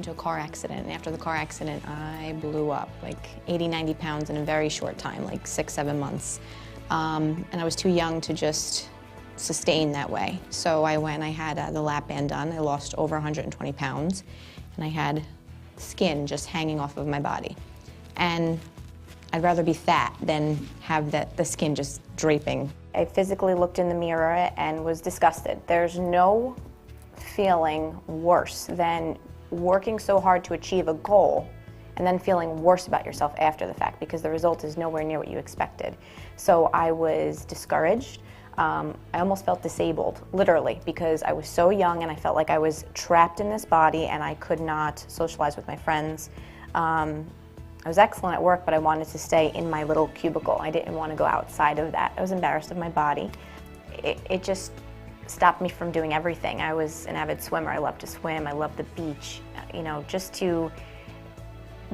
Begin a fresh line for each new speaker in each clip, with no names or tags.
into a car accident, and after the car accident, I blew up, like 80, 90 pounds in a very short time, like 6, 7 months. And I was too young to just sustain that way. So I went, I had the lap band done. I lost over 120 pounds, and I had skin just hanging off of my body. And I'd rather be fat than have the skin just draping. I physically looked in the mirror and was disgusted. There's no feeling worse than working so hard to achieve a goal and then feeling worse about yourself after the fact, because the result is nowhere near what you expected. So I was discouraged. I almost felt disabled, literally, because I was so young and I felt like I was trapped in this body and I could not socialize with my friends. I was excellent at work, but I wanted to stay in my little cubicle. I didn't want to go outside of that. I was embarrassed of my body. It just stopped me from doing everything. I was an avid swimmer. I loved to swim. I loved the beach. You know, just to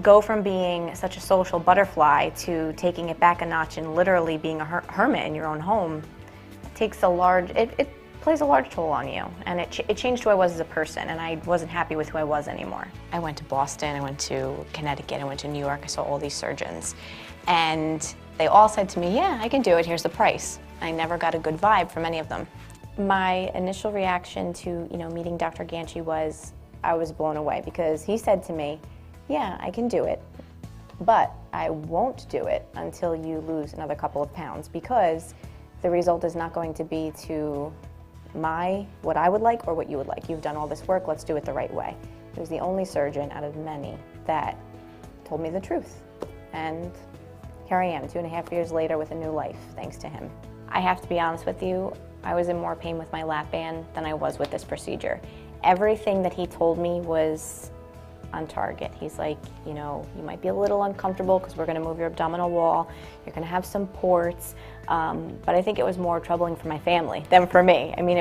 go from being such a social butterfly to taking it back a notch and literally being a hermit in your own home, takes a large, it plays a large toll on you, and it changed who I was as a person, and I wasn't happy with who I was anymore. I went to Boston, I went to Connecticut, I went to New York, I saw all these surgeons, and they all said to me, yeah, I can do it, here's the price. I never got a good vibe from any of them. My initial reaction to, meeting Dr. Ganchi was, I was blown away, because he said to me, yeah, I can do it, but I won't do it until you lose another couple of pounds, because the result is not going to be to what I would like or what you would like. You've done all this work, let's do it the right way. He was the only surgeon out of many that told me the truth. And here I am, 2.5 years later with a new life, thanks to him. I have to be honest with you, I was in more pain with my lap band than I was with this procedure. Everything that he told me was on target. He's like, you might be a little uncomfortable because we're going to move your abdominal wall, you're going to have some ports, but I think it was more troubling for my family than for me. I mean,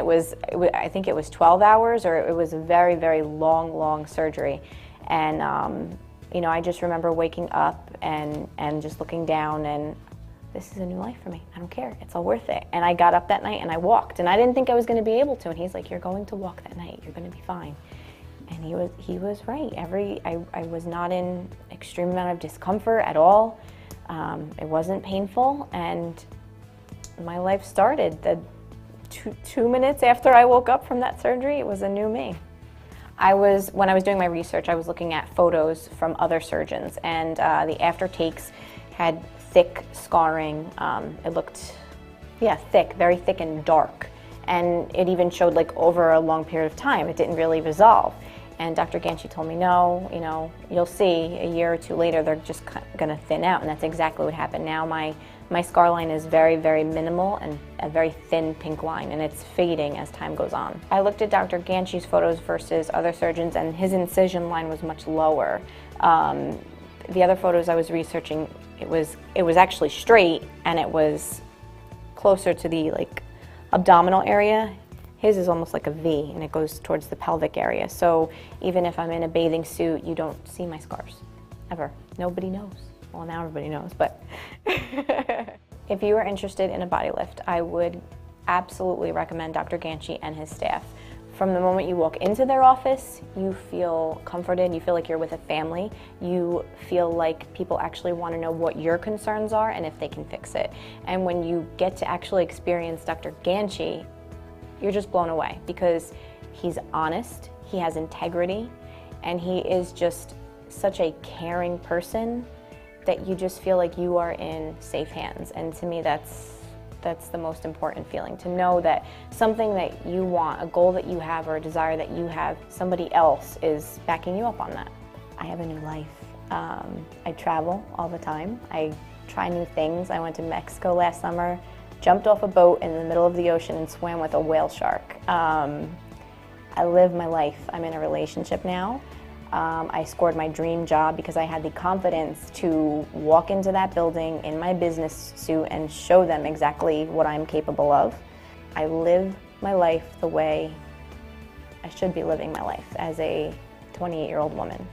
I think it was 12 hours, or it was a very, very long surgery. And, I just remember waking up and just looking down, and this is a new life for me. I don't care. It's all worth it. And I got up that night and I walked, and I didn't think I was going to be able to. And he's like, you're going to walk that night. You're going to be fine. And he was right. I was not in extreme amount of discomfort at all. It wasn't painful, and my life started. The two minutes after I woke up from that surgery, it was a new me. When I was doing my research, I was looking at photos from other surgeons, and the after takes had thick scarring. It looked, thick, very thick and dark. And it even showed like over a long period of time. It didn't really resolve. And Dr. Ganchi told me, no, you'll see a year or two later, they're just gonna thin out. And that's exactly what happened. Now my scar line is very, very minimal and a very thin pink line, and it's fading as time goes on. I looked at Dr. Ganchi's photos versus other surgeons, and his incision line was much lower. The other photos I was researching, it was actually straight, and it was closer to the abdominal area. His is almost like a V, and it goes towards the pelvic area. So even if I'm in a bathing suit, you don't see my scars, ever. Nobody knows. Well, now everybody knows, but. If you are interested in a body lift, I would absolutely recommend Dr. Ganchi and his staff. From the moment you walk into their office, you feel comforted, you feel like you're with a family, you feel like people actually want to know what your concerns are and if they can fix it. And when you get to actually experience Dr. Ganchi, you're just blown away, because he's honest, he has integrity, and he is just such a caring person that you just feel like you are in safe hands. And to me, that's the most important feeling, to know that something that you want, a goal that you have or a desire that you have, somebody else is backing you up on that. I have a new life. I travel all the time. I try new things. I went to Mexico last summer, jumped off a boat in the middle of the ocean and swam with a whale shark. I live my life. I'm in a relationship now. I scored my dream job because I had the confidence to walk into that building in my business suit and show them exactly what I'm capable of. I live my life the way I should be living my life as a 28-year-old woman.